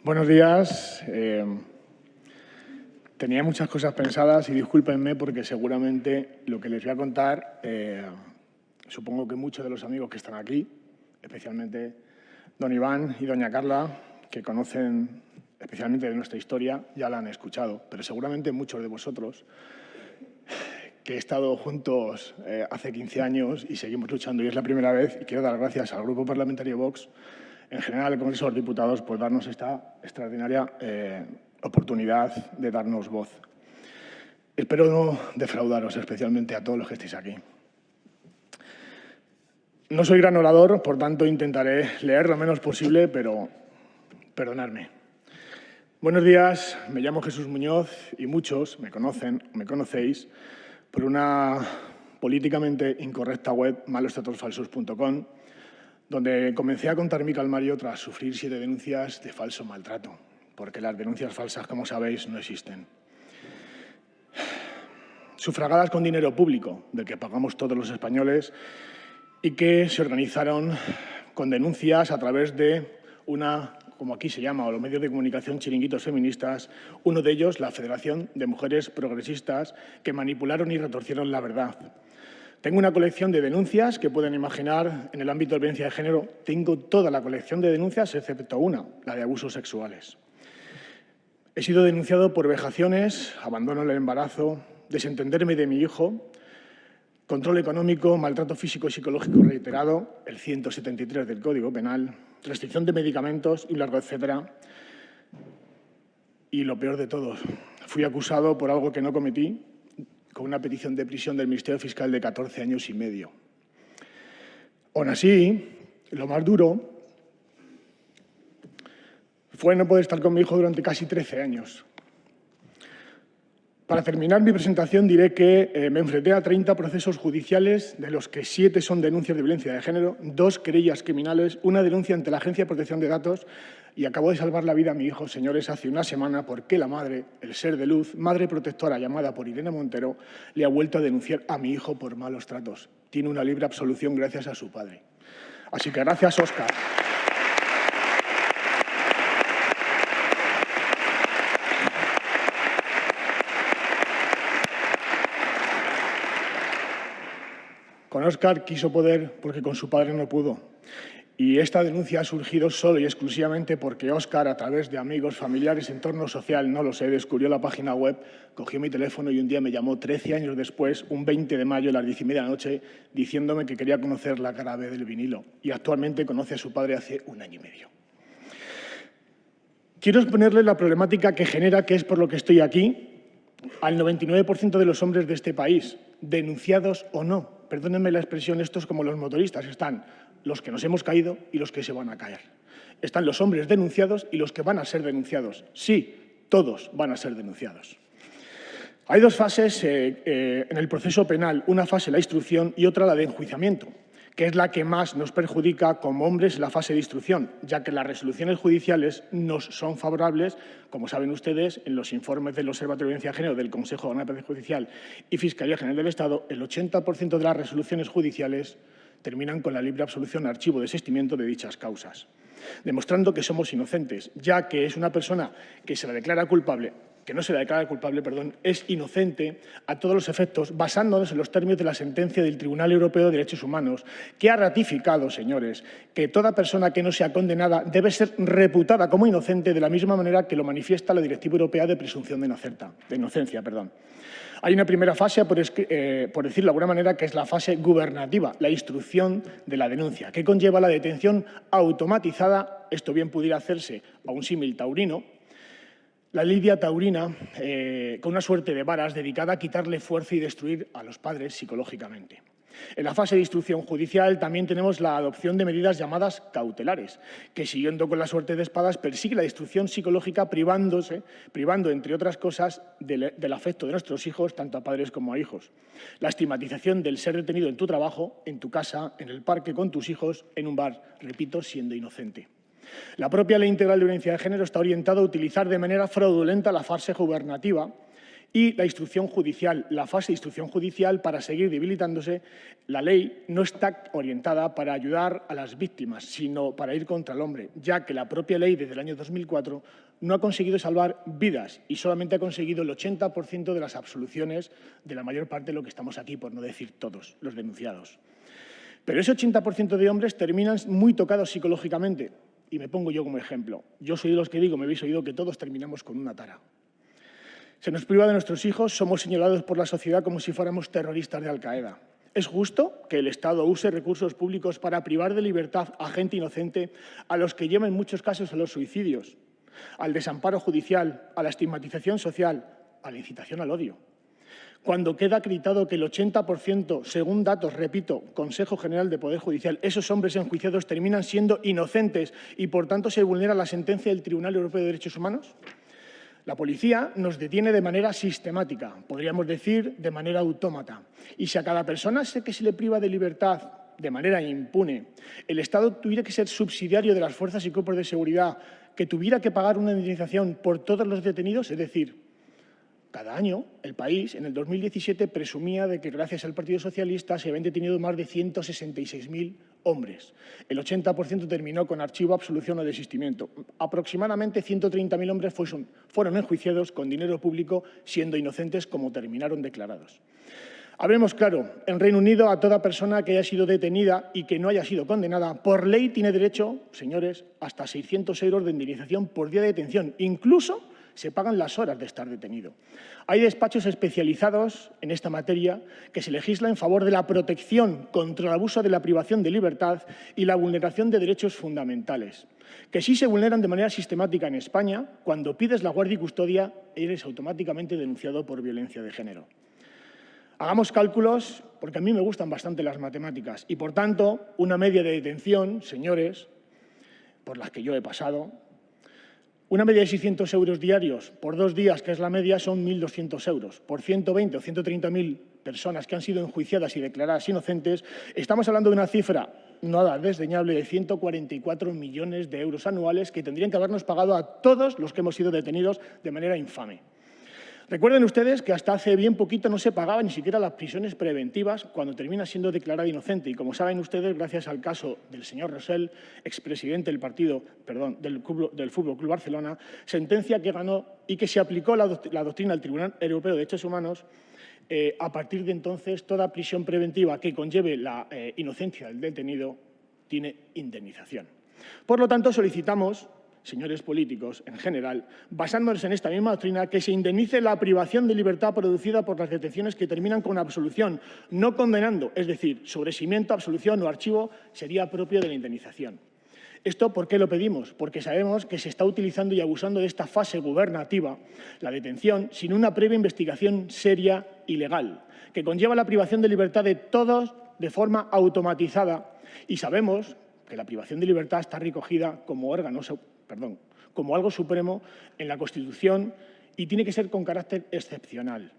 Buenos días. Tenía muchas cosas pensadas y discúlpenme porque seguramente lo que les voy a contar, supongo que muchos de los amigos que están aquí, especialmente don Iván y doña Carla, que conocen especialmente de nuestra historia, ya la han escuchado, pero seguramente muchos de vosotros, que he estado juntos hace 15 años y seguimos luchando y es la primera vez, y quiero dar gracias al Grupo Parlamentario Vox, en general al Congreso de los Diputados, por darnos esta extraordinaria oportunidad de darnos voz. Espero no defraudaros, especialmente a todos los que estéis aquí. No soy gran orador, por tanto intentaré leer lo menos posible, pero perdonadme. Buenos días, me llamo Jesús Muñoz y muchos me conocéis por una políticamente incorrecta web, malostatosfalsos.com, donde comencé a contar mi calvario tras sufrir 7 denuncias de falso maltrato, porque las denuncias falsas, como sabéis, no existen. Sufragadas con dinero público, del que pagamos todos los españoles, y que se organizaron con denuncias a través de una, como aquí se llama, o los medios de comunicación chiringuitos feministas, uno de ellos, la Federación de Mujeres Progresistas, que manipularon y retorcieron la verdad. Tengo una colección de denuncias que pueden imaginar en el ámbito de violencia de género. Tengo toda la colección de denuncias, excepto una, la de abusos sexuales. He sido denunciado por vejaciones, abandono en el embarazo, desentenderme de mi hijo, control económico, maltrato físico y psicológico reiterado, el 173 del Código Penal, restricción de medicamentos y un largo etcétera. Y lo peor de todo, fui acusado por algo que no cometí, con una petición de prisión del Ministerio Fiscal de 14 años y medio. Aún así, lo más duro fue no poder estar con mi hijo durante casi 13 años. Para terminar mi presentación diré que me enfrenté a 30 procesos judiciales, de los que 7 son denuncias de violencia de género, 2 querellas criminales, una denuncia ante la Agencia de Protección de Datos y acabo de salvar la vida a mi hijo, señores, hace una semana porque la madre, el ser de luz, madre protectora llamada por Irene Montero, le ha vuelto a denunciar a mi hijo por malos tratos. Tiene una libre absolución gracias a su padre. Así que gracias, Óscar. Con Óscar quiso poder porque con su padre no pudo. Y esta denuncia ha surgido solo y exclusivamente porque Óscar, a través de amigos, familiares, entorno social, no lo sé, descubrió la página web, cogió mi teléfono y un día me llamó 13 años después, un 20 de mayo a las 10:30 de la noche, diciéndome que quería conocer la cara B del vinilo. Y actualmente conoce a su padre hace 1 año y medio. Quiero exponerles la problemática que genera, que es por lo que estoy aquí, al 99% de los hombres de este país, denunciados o no. Perdónenme la expresión, estos como los motoristas, están los que nos hemos caído y los que se van a caer. Están los hombres denunciados y los que van a ser denunciados. Sí, todos van a ser denunciados. Hay 2 fases en el proceso penal, una fase la instrucción y otra la de enjuiciamiento, que es la que más nos perjudica como hombres en la fase de instrucción, ya que las resoluciones judiciales nos son favorables, como saben ustedes, en los informes del Observatorio de Violencia de Género, del Consejo de Gobernanza Judicial y Fiscalía General del Estado, el 80% de las resoluciones judiciales terminan con la libre absolución, archivo, desistimiento de dichas causas, demostrando que somos inocentes, ya que es una persona que se la declara culpable, es inocente a todos los efectos, basándonos en los términos de la sentencia del Tribunal Europeo de Derechos Humanos, que ha ratificado, señores, que toda persona que no sea condenada debe ser reputada como inocente de la misma manera que lo manifiesta la Directiva Europea de Presunción de Inocencia. Hay una primera fase, por decirlo de alguna manera, que es la fase gubernativa, la instrucción de la denuncia, que conlleva la detención automatizada. Esto bien pudiera hacerse a un símil taurino, la lidia taurina, con una suerte de varas dedicada a quitarle fuerza y destruir a los padres psicológicamente. En la fase de instrucción judicial también tenemos la adopción de medidas llamadas cautelares, que siguiendo con la suerte de espadas persigue la destrucción psicológica privando, entre otras cosas, del afecto de nuestros hijos, tanto a padres como a hijos. La estigmatización del ser detenido en tu trabajo, en tu casa, en el parque con tus hijos, en un bar, repito, siendo inocente. La propia Ley Integral de Violencia de Género está orientada a utilizar de manera fraudulenta la fase gubernativa Y la instrucción judicial, la fase de instrucción judicial, para seguir debilitándose, la ley no está orientada para ayudar a las víctimas, sino para ir contra el hombre, ya que la propia ley desde el año 2004 no ha conseguido salvar vidas y solamente ha conseguido el 80% de las absoluciones de la mayor parte de lo que estamos aquí, por no decir todos los denunciados. Pero ese 80% de hombres terminan muy tocados psicológicamente. Y me pongo yo como ejemplo. Yo soy de los que digo, me habéis oído, que todos terminamos con una tara. Se nos priva de nuestros hijos, somos señalados por la sociedad como si fuéramos terroristas de Al-Qaeda. ¿Es justo que el Estado use recursos públicos para privar de libertad a gente inocente, a los que lleva en muchos casos a los suicidios, al desamparo judicial, a la estigmatización social, a la incitación al odio? Cuando queda acreditado que el 80%, según datos, repito, Consejo General de Poder Judicial, esos hombres enjuiciados terminan siendo inocentes y, por tanto, se vulnera la sentencia del Tribunal Europeo de Derechos Humanos. La policía nos detiene de manera sistemática, podríamos decir de manera autómata. Y si a cada persona que se le priva de libertad de manera impune, el Estado tuviera que ser subsidiario de las fuerzas y cuerpos de seguridad, que tuviera que pagar una indemnización por todos los detenidos, es decir, cada año el país, en el 2017, presumía de que gracias al Partido Socialista se habían detenido más de 166.000 hombres. El 80% terminó con archivo, absolución o desistimiento. Aproximadamente 130.000 hombres fueron enjuiciados con dinero público, siendo inocentes como terminaron declarados. Hablemos claro, en Reino Unido a toda persona que haya sido detenida y que no haya sido condenada, por ley tiene derecho, señores, hasta 600 euros de indemnización por día de detención. Incluso se pagan las horas de estar detenido. Hay despachos especializados en esta materia que se legisla en favor de la protección contra el abuso de la privación de libertad y la vulneración de derechos fundamentales, que sí se vulneran de manera sistemática en España. Cuando pides la guardia y custodia, eres automáticamente denunciado por violencia de género. Hagamos cálculos, porque a mí me gustan bastante las matemáticas, y por tanto, una media de detención, señores, por las que yo he pasado, una media de 600 euros diarios por 2 días, que es la media, son 1.200 euros. Por 120 o 130.000 personas que han sido enjuiciadas y declaradas inocentes, estamos hablando de una cifra nada desdeñable de 144 millones de euros anuales que tendrían que habernos pagado a todos los que hemos sido detenidos de manera infame. Recuerden ustedes que hasta hace bien poquito no se pagaban ni siquiera las prisiones preventivas cuando termina siendo declarada inocente. Y como saben ustedes, gracias al caso del señor Rosell, expresidente del Fútbol Club Barcelona, sentencia que ganó y que se aplicó la doctrina del Tribunal Europeo de Derechos Humanos, a partir de entonces toda prisión preventiva que conlleve la inocencia del detenido tiene indemnización. Por lo tanto, solicitamos, señores políticos en general, basándonos en esta misma doctrina, que se indemnice la privación de libertad producida por las detenciones que terminan con absolución, no condenando, es decir, sobreseimiento, absolución o archivo sería propio de la indemnización. ¿Esto por qué lo pedimos? Porque sabemos que se está utilizando y abusando de esta fase gubernativa, la detención, sin una previa investigación seria y legal, que conlleva la privación de libertad de todos de forma automatizada, y sabemos que la privación de libertad está recogida como algo supremo en la Constitución y tiene que ser con carácter excepcional.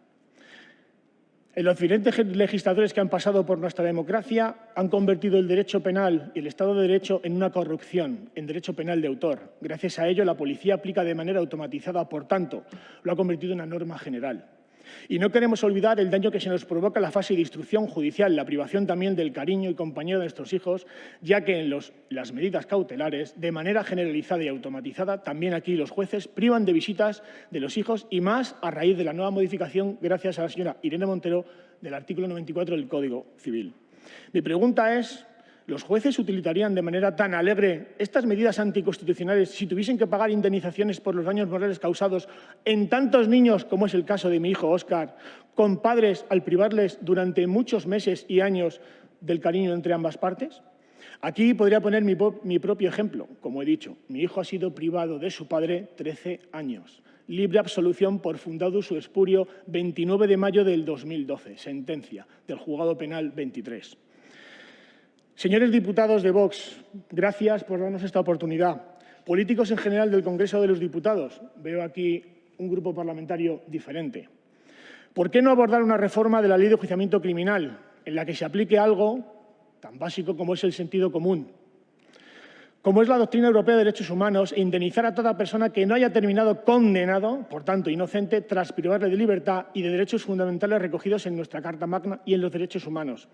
Los diferentes legisladores que han pasado por nuestra democracia han convertido el derecho penal y el Estado de Derecho en una corrupción, en derecho penal de autor. Gracias a ello, la policía aplica de manera automatizada, por tanto, lo ha convertido en una norma general. Y no queremos olvidar el daño que se nos provoca en la fase de instrucción judicial, la privación también del cariño y compañía de nuestros hijos, ya que en las medidas cautelares, de manera generalizada y automatizada, también aquí los jueces privan de visitas de los hijos, y más a raíz de la nueva modificación, gracias a la señora Irene Montero, del artículo 94 del Código Civil. Mi pregunta es: ¿los jueces utilizarían de manera tan alegre estas medidas anticonstitucionales si tuviesen que pagar indemnizaciones por los daños morales causados en tantos niños, como es el caso de mi hijo Óscar, con padres al privarles durante muchos meses y años del cariño entre ambas partes? Aquí podría poner mi propio ejemplo. Como he dicho, mi hijo ha sido privado de su padre 13 años. Libre absolución por fundado uso espurio, 29 de mayo del 2012. Sentencia del Juzgado Penal 23. Señores diputados de Vox, gracias por darnos esta oportunidad. Políticos en general del Congreso de los Diputados, veo aquí un grupo parlamentario diferente. ¿Por qué no abordar una reforma de la Ley de Enjuiciamiento Criminal en la que se aplique algo tan básico como es el sentido común? como es la doctrina europea de derechos humanos, e indemnizar a toda persona que no haya terminado condenado, por tanto inocente, tras privarle de libertad y de derechos fundamentales recogidos en nuestra Carta Magna y en los derechos humanos.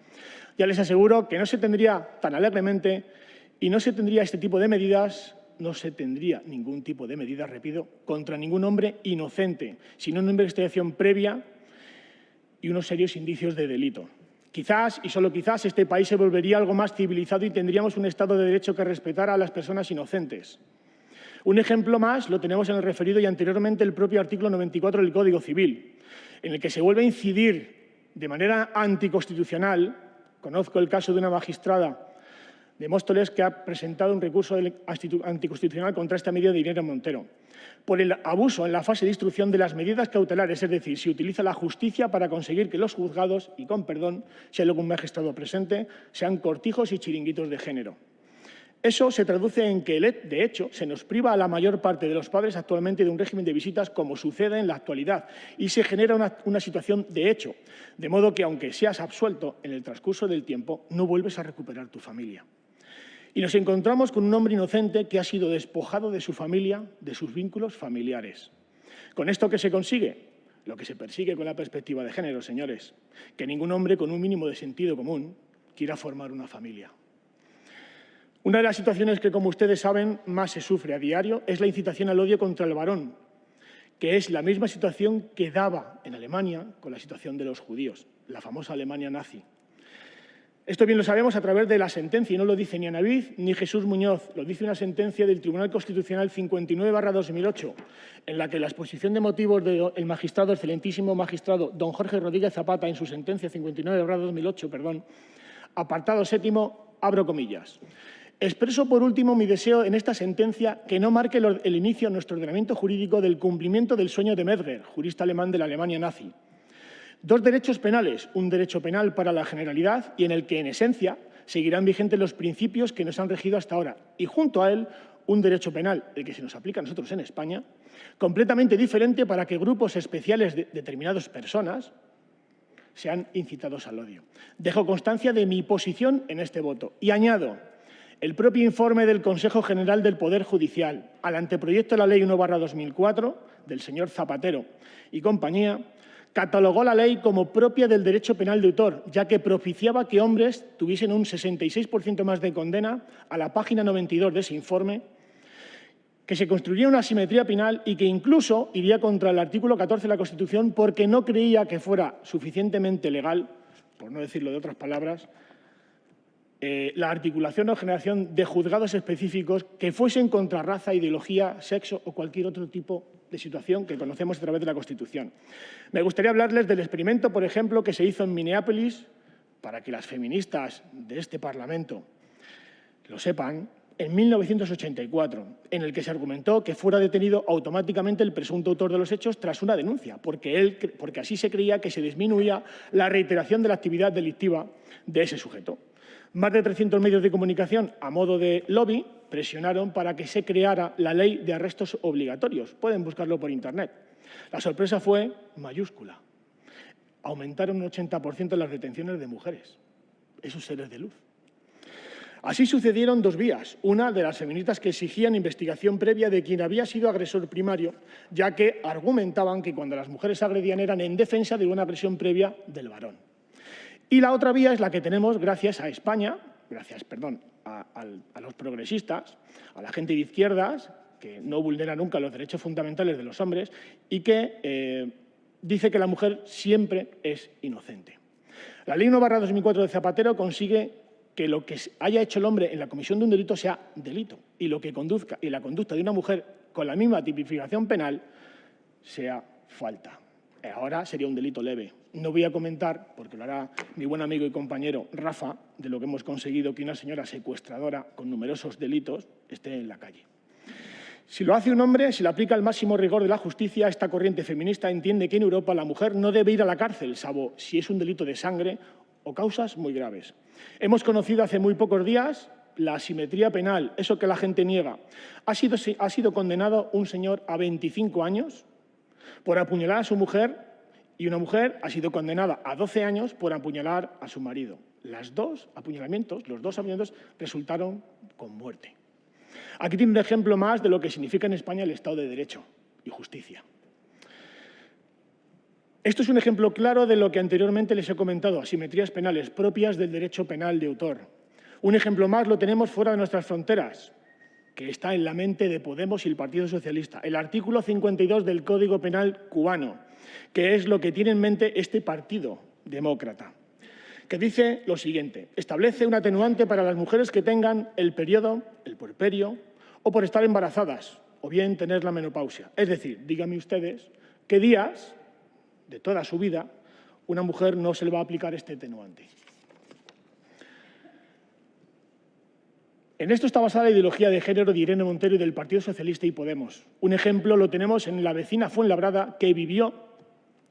Ya les aseguro que no se tendría tan alegremente y no se tendría este tipo de medidas, no se tendría ningún tipo de medida, repito, contra ningún hombre inocente, sino una investigación previa y unos serios indicios de delito. Quizás, y solo quizás, este país se volvería algo más civilizado y tendríamos un Estado de Derecho que respetara a las personas inocentes. Un ejemplo más lo tenemos en el referido y anteriormente el propio artículo 94 del Código Civil, en el que se vuelve a incidir de manera anticonstitucional. Conozco el caso de una magistrada de Móstoles que ha presentado un recurso anticonstitucional contra esta medida de Irene Montero, por el abuso en la fase de instrucción de las medidas cautelares, es decir, se utiliza la justicia para conseguir que los juzgados, y con perdón, si hay algún magistrado presente, sean cortijos y chiringuitos de género. Eso se traduce en que, de hecho, se nos priva a la mayor parte de los padres actualmente de un régimen de visitas como sucede en la actualidad y se genera una situación de hecho, de modo que, aunque seas absuelto en el transcurso del tiempo, no vuelves a recuperar tu familia. Y nos encontramos con un hombre inocente que ha sido despojado de su familia, de sus vínculos familiares. ¿Con esto qué se consigue? Lo que se persigue con la perspectiva de género, señores, que ningún hombre con un mínimo de sentido común quiera formar una familia. Una de las situaciones que, como ustedes saben, más se sufre a diario es la incitación al odio contra el varón, que es la misma situación que daba en Alemania con la situación de los judíos, la famosa Alemania nazi. Esto bien lo sabemos a través de la sentencia, y no lo dice ni Ana Viz ni Jesús Muñoz, lo dice una sentencia del Tribunal Constitucional 59/2008, en la que la exposición de motivos del magistrado, excelentísimo magistrado don Jorge Rodríguez Zapata, en su sentencia 59/2008, apartado 7º, abro comillas. Expreso, por último, mi deseo en esta sentencia que no marque el inicio en nuestro ordenamiento jurídico del cumplimiento del sueño de Mettger, jurista alemán de la Alemania nazi. Dos derechos penales, un derecho penal para la generalidad y en el que, en esencia, seguirán vigentes los principios que nos han regido hasta ahora, y junto a él, un derecho penal, el que se nos aplica a nosotros en España, completamente diferente para que grupos especiales de determinadas personas sean incitados al odio. Dejo constancia de mi posición en este voto y añado: el propio informe del Consejo General del Poder Judicial al anteproyecto de la Ley 1/2004 del señor Zapatero y compañía catalogó la ley como propia del derecho penal de autor, ya que propiciaba que hombres tuviesen un 66% más de condena, a la página 92 de ese informe, que se construiría una asimetría penal y que incluso iría contra el artículo 14 de la Constitución porque no creía que fuera suficientemente legal, por no decirlo de otras palabras, la articulación o generación de juzgados específicos que fuesen contra raza, ideología, sexo o cualquier otro tipo de situación que conocemos a través de la Constitución. Me gustaría hablarles del experimento, por ejemplo, que se hizo en Minneapolis, para que las feministas de este Parlamento lo sepan, en 1984, en el que se argumentó que fuera detenido automáticamente el presunto autor de los hechos tras una denuncia, porque así se creía que se disminuía la reiteración de la actividad delictiva de ese sujeto. Más de 300 medios de comunicación, a modo de lobby, presionaron para que se creara la ley de arrestos obligatorios. Pueden buscarlo por Internet. La sorpresa fue mayúscula. Aumentaron un 80% las detenciones de mujeres, esos seres de luz. Así sucedieron dos vías. Una de las feministas que exigían investigación previa de quien había sido agresor primario, ya que argumentaban que cuando las mujeres agredían eran en defensa de una agresión previa del varón. Y la otra vía es la que tenemos gracias a España, a los progresistas, a la gente de izquierdas, que no vulnera nunca los derechos fundamentales de los hombres y que dice que la mujer siempre es inocente. La Ley 1/2004 de Zapatero consigue que lo que haya hecho el hombre en la comisión de un delito sea delito y lo que conduzca y la conducta de una mujer con la misma tipificación penal sea falta. Ahora sería un delito leve. No voy a comentar, porque lo hará mi buen amigo y compañero Rafa, de lo que hemos conseguido que una señora secuestradora con numerosos delitos esté en la calle. Si lo hace un hombre, si le aplica el máximo rigor de la justicia, esta corriente feminista entiende que en Europa la mujer no debe ir a la cárcel, salvo si es un delito de sangre o causas muy graves. Hemos conocido hace muy pocos días la asimetría penal, eso que la gente niega. Ha sido condenado un señor a 25 años por apuñalar a su mujer y una mujer ha sido condenada a 12 años por apuñalar a su marido. Los dos apuñalamientos resultaron con muerte. Aquí tiene un ejemplo más de lo que significa en España el Estado de Derecho y justicia. Esto es un ejemplo claro de lo que anteriormente les he comentado, asimetrías penales propias del derecho penal de autor. Un ejemplo más lo tenemos fuera de nuestras fronteras, que está en la mente de Podemos y el Partido Socialista. El artículo 52 del Código Penal cubano, que es lo que tiene en mente este partido demócrata, que dice lo siguiente: establece un atenuante para las mujeres que tengan el periodo, el puerperio, o por estar embarazadas, o bien tener la menopausia. Es decir, díganme ustedes qué días de toda su vida una mujer no se le va a aplicar este atenuante. En esto está basada la ideología de género de Irene Montero y del Partido Socialista y Podemos. Un ejemplo lo tenemos en la vecina Fuenlabrada que vivió,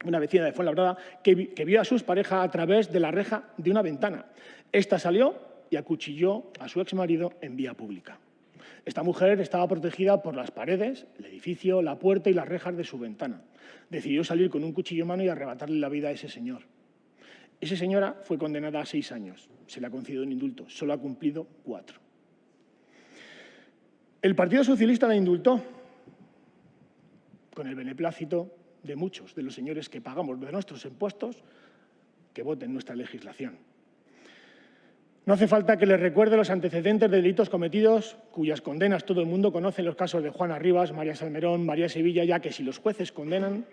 una vecina de Fuenlabrada que vio a sus parejas a través de la reja de una ventana. Esta salió y acuchilló a su exmarido en vía pública. Esta mujer estaba protegida por las paredes, el edificio, la puerta y las rejas de su ventana. Decidió salir con un cuchillo en mano y arrebatarle la vida a ese señor. Esa señora fue condenada a 6 años. Se le ha concedido un indulto. Solo ha cumplido 4. El Partido Socialista la indultó con el beneplácito de muchos de los señores que pagamos de nuestros impuestos que voten nuestra legislación. No hace falta que les recuerde los antecedentes de delitos cometidos, cuyas condenas todo el mundo conoce, en los casos de Juana Rivas, María Salmerón, María Sevilla, ya que si los jueces condenan,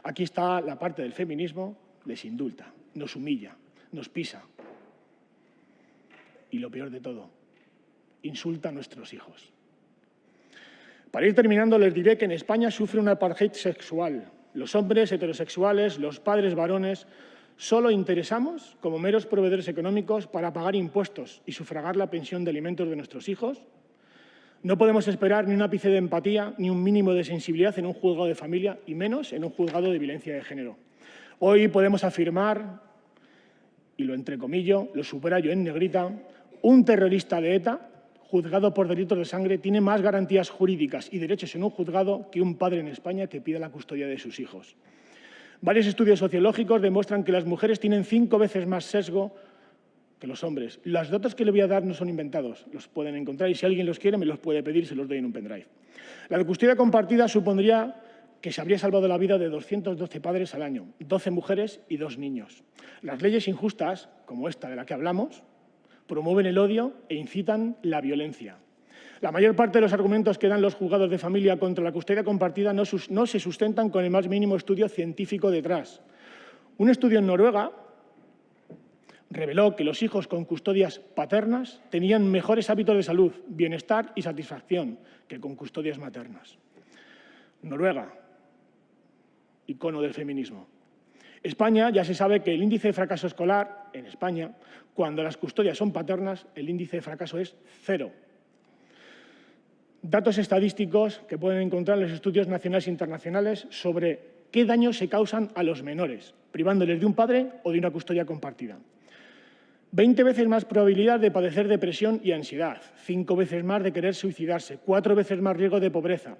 aquí está la parte del feminismo, les indulta, nos humilla, nos pisa. Y lo peor de todo, insulta a nuestros hijos. Para ir terminando, les diré que en España sufre un apartheid sexual. Los hombres heterosexuales, los padres varones, solo interesamos como meros proveedores económicos para pagar impuestos y sufragar la pensión de alimentos de nuestros hijos. No podemos esperar ni un ápice de empatía ni un mínimo de sensibilidad en un juzgado de familia y menos en un juzgado de violencia de género. Hoy podemos afirmar, y lo entrecomillo, lo subrayo en negrita, un terrorista de ETA juzgado por delitos de sangre tiene más garantías jurídicas y derechos en un juzgado que un padre en España que pida la custodia de sus hijos. Varios estudios sociológicos demuestran que las mujeres tienen 5 veces más sesgo que los hombres. Los datos que le voy a dar no son inventados, los pueden encontrar y si alguien los quiere me los puede pedir y se los doy en un pendrive. La custodia compartida supondría que se habría salvado la vida de 212 padres al año, 12 mujeres y 2 niños. Las leyes injustas, como esta de la que hablamos, promueven el odio e incitan la violencia. La mayor parte de los argumentos que dan los juzgados de familia contra la custodia compartida no se sustentan con el más mínimo estudio científico detrás. Un estudio en Noruega reveló que los hijos con custodias paternas tenían mejores hábitos de salud, bienestar y satisfacción que con custodias maternas. Noruega, icono del feminismo. España, ya se sabe que el índice de fracaso escolar en España, cuando las custodias son paternas, el índice de fracaso es 0. Datos estadísticos que pueden encontrar en los estudios nacionales e internacionales sobre qué daños se causan a los menores, privándoles de un padre o de una custodia compartida. 20 veces más probabilidad de padecer depresión y ansiedad, 5 veces más de querer suicidarse, 4 veces más riesgo de pobreza,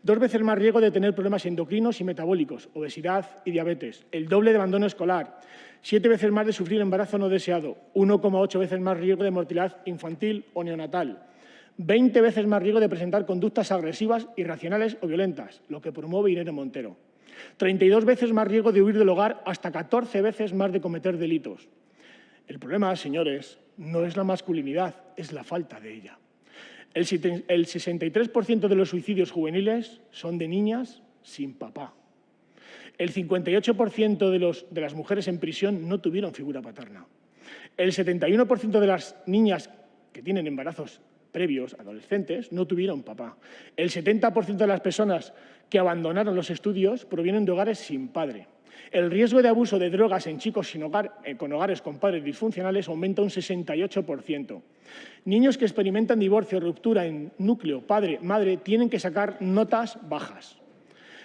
2 veces más riesgo de tener problemas endocrinos y metabólicos, obesidad y diabetes, el doble de abandono escolar, 7 veces más de sufrir embarazo no deseado, 1,8 veces más riesgo de mortalidad infantil o neonatal, 20 veces más riesgo de presentar conductas agresivas, irracionales o violentas, lo que promueve Irene Montero, 32 veces más riesgo de huir del hogar, hasta 14 veces más de cometer delitos. El problema, señores, no es la masculinidad, es la falta de ella. El 63% de los suicidios juveniles son de niñas sin papá. El 58% de las mujeres en prisión no tuvieron figura paterna. El 71% de las niñas que tienen embarazos previos, adolescentes, no tuvieron papá. El 70% de las personas que abandonaron los estudios provienen de hogares sin padre. El riesgo de abuso de drogas en chicos sin hogar, con hogares con padres disfuncionales aumenta un 68%. Niños que experimentan divorcio o ruptura en núcleo padre-madre tienen que sacar notas bajas.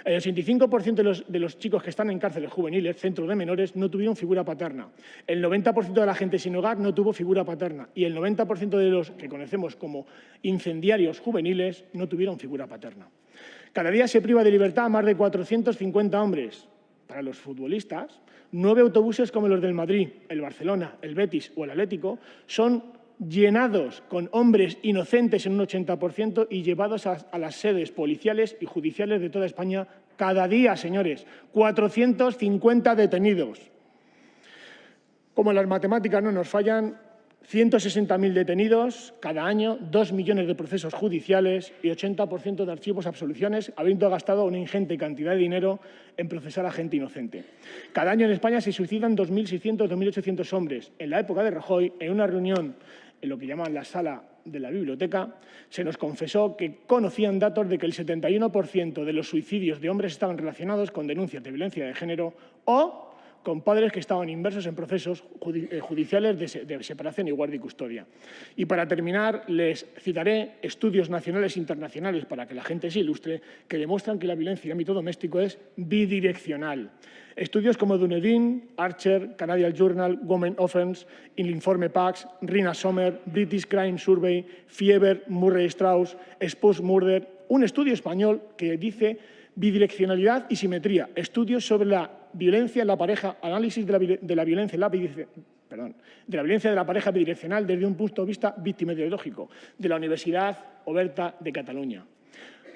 El 85% de los chicos que están en cárceles juveniles, centros de menores, no tuvieron figura paterna. El 90% de la gente sin hogar no tuvo figura paterna. Y el 90% de los que conocemos como incendiarios juveniles no tuvieron figura paterna. Cada día se priva de libertad a más de 450 hombres. Para los futbolistas, 9 autobuses como los del Madrid, el Barcelona, el Betis o el Atlético son llenados con hombres inocentes en un 80% y llevados a las sedes policiales y judiciales de toda España cada día, señores. 450 detenidos. Como las matemáticas no nos fallan, 160.000 detenidos cada año, 2 millones de procesos judiciales y 80% de archivos, absoluciones, habiendo gastado una ingente cantidad de dinero en procesar a gente inocente. Cada año en España se suicidan 2.600, 2.800 hombres. En la época de Rajoy, en una reunión en lo que llaman la sala de la biblioteca, se nos confesó que conocían datos de que el 71% de los suicidios de hombres estaban relacionados con denuncias de violencia de género o con padres que estaban inmersos en procesos judiciales de separación y guardia y custodia. Y para terminar, les citaré estudios nacionales e internacionales para que la gente se ilustre, que demuestran que la violencia en el ámbito doméstico es bidireccional. Estudios como Dunedin, Archer, Canadian Journal, Women Offense, el informe PAX, Rina Sommer, British Crime Survey, Fieber, Murray Strauss, Spouse Murder, un estudio español que dice bidireccionalidad y simetría, estudios sobre la violencia en la pareja, análisis de la violencia de la pareja bidireccional desde un punto de vista víctima-ideológico, de la Universidad Oberta de Cataluña.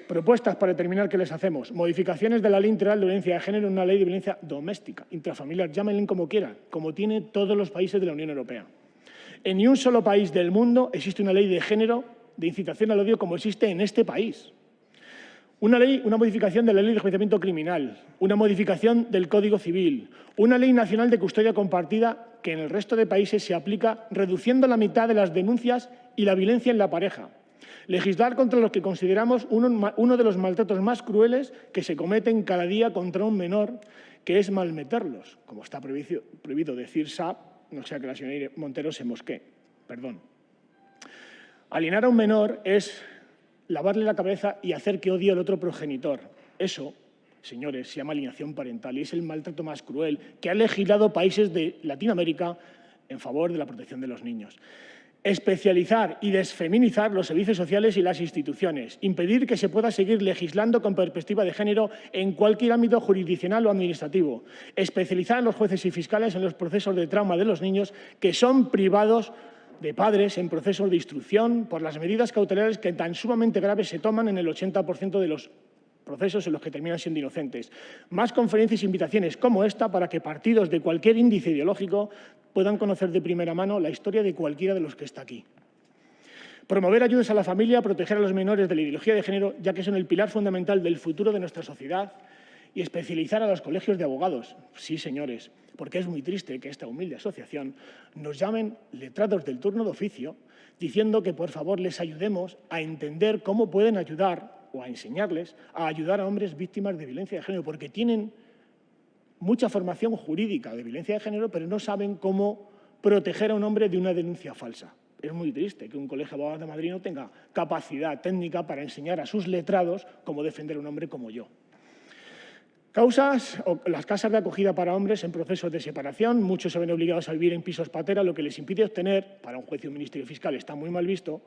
Propuestas para determinar qué les hacemos. Modificaciones de la Ley Integral de Violencia de Género en una ley de violencia doméstica, intrafamiliar, llámenle como quieran, como tiene todos los países de la Unión Europea. En ni un solo país del mundo existe una ley de género de incitación al odio como existe en este país. Una modificación de la Ley de Enjuiciamiento Criminal, una modificación del Código Civil, una Ley Nacional de Custodia Compartida que en el resto de países se aplica reduciendo la mitad de las denuncias y la violencia en la pareja. Legislar contra lo que consideramos uno de los maltratos más crueles que se cometen cada día contra un menor, que es malmeterlos, como está prohibido decir SAP, no sea que la señora Montero se mosquee. Perdón. Alienar a un menor es lavarle la cabeza y hacer que odie al otro progenitor. Eso, señores, se llama alienación parental y es el maltrato más cruel que han legislado países de Latinoamérica en favor de la protección de los niños. Especializar y desfeminizar los servicios sociales y las instituciones. Impedir que se pueda seguir legislando con perspectiva de género en cualquier ámbito jurisdiccional o administrativo. Especializar a los jueces y fiscales en los procesos de trauma de los niños que son privados de padres en procesos de instrucción por las medidas cautelares que tan sumamente graves se toman en el 80% de los procesos en los que terminan siendo inocentes. Más conferencias e invitaciones como esta para que partidos de cualquier índice ideológico puedan conocer de primera mano la historia de cualquiera de los que está aquí. Promover ayudas a la familia, proteger a los menores de la ideología de género, ya que son el pilar fundamental del futuro de nuestra sociedad, y especializar a los colegios de abogados. Sí, señores, porque es muy triste que esta humilde asociación nos llamen letrados del turno de oficio diciendo que, por favor, les ayudemos a entender cómo pueden ayudar o a enseñarles a ayudar a hombres víctimas de violencia de género, porque tienen mucha formación jurídica de violencia de género, pero no saben cómo proteger a un hombre de una denuncia falsa. Es muy triste que un colegio de abogados de Madrid no tenga capacidad técnica para enseñar a sus letrados cómo defender a un hombre como yo. Causas, las casas de acogida para hombres en procesos de separación. Muchos se ven obligados a vivir en pisos patera, lo que les impide obtener, para un juez y un ministerio fiscal está muy mal visto,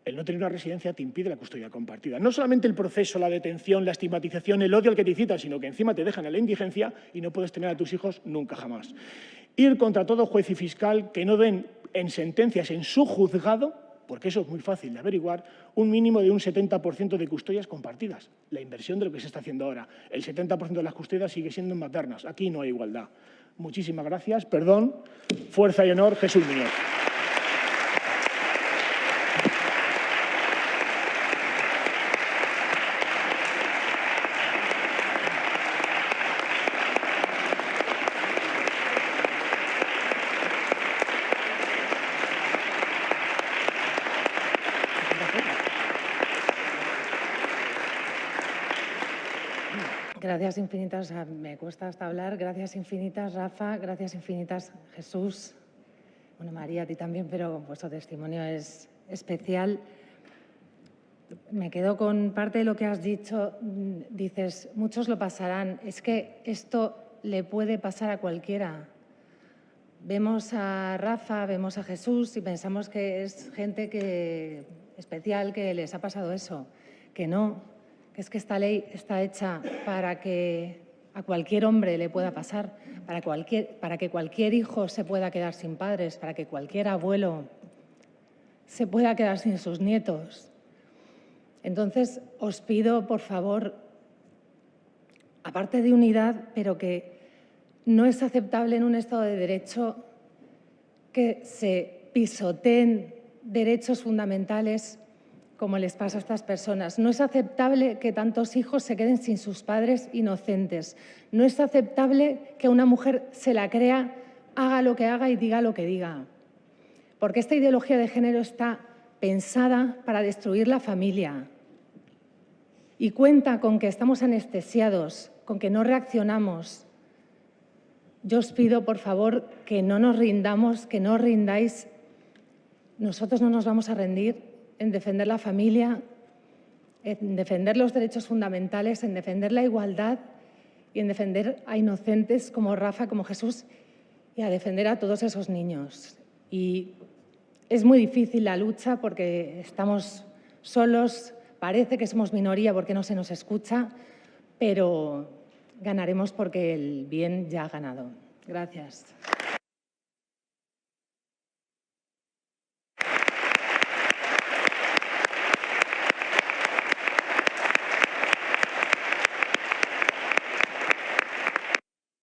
el no tener una residencia te impide la custodia compartida. No solamente el proceso, la detención, la estigmatización, el odio al que te incitan, sino que encima te dejan a la indigencia y no puedes tener a tus hijos nunca jamás. Ir contra todo juez y fiscal que no den en sentencias en su juzgado, porque eso es muy fácil de averiguar, un mínimo de un 70% de custodias compartidas. La inversión de lo que se está haciendo ahora. El 70% de las custodias sigue siendo maternas. Aquí no hay igualdad. Muchísimas gracias. Perdón. Fuerza y honor. Jesús Muñoz. Gracias infinitas, me cuesta hasta hablar. Gracias infinitas, Rafa. Gracias infinitas, Jesús. Bueno, María, a ti también, pero vuestro testimonio es especial. Me quedo con parte de lo que has dicho. Dices, muchos lo pasarán. Es que esto le puede pasar a cualquiera. Vemos a Rafa, vemos a Jesús y pensamos que es gente especial que les ha pasado eso. Que no. Es que esta ley está hecha para que a cualquier hombre le pueda pasar, para que cualquier hijo se pueda quedar sin padres, para que cualquier abuelo se pueda quedar sin sus nietos. Entonces, os pido, por favor, aparte de unidad, pero que no es aceptable en un Estado de Derecho que se pisoteen derechos fundamentales como les pasa a estas personas. No es aceptable que tantos hijos se queden sin sus padres inocentes. No es aceptable que una mujer se la crea, haga lo que haga y diga lo que diga. Porque esta ideología de género está pensada para destruir la familia y cuenta con que estamos anestesiados, con que no reaccionamos. Yo os pido, por favor, que no nos rindamos, que no os rindáis. Nosotros no nos vamos a rendir en defender la familia, en defender los derechos fundamentales, en defender la igualdad y en defender a inocentes como Rafa, como Jesús, y a defender a todos esos niños. Y es muy difícil la lucha porque estamos solos, parece que somos minoría porque no se nos escucha, pero ganaremos porque el bien ya ha ganado. Gracias.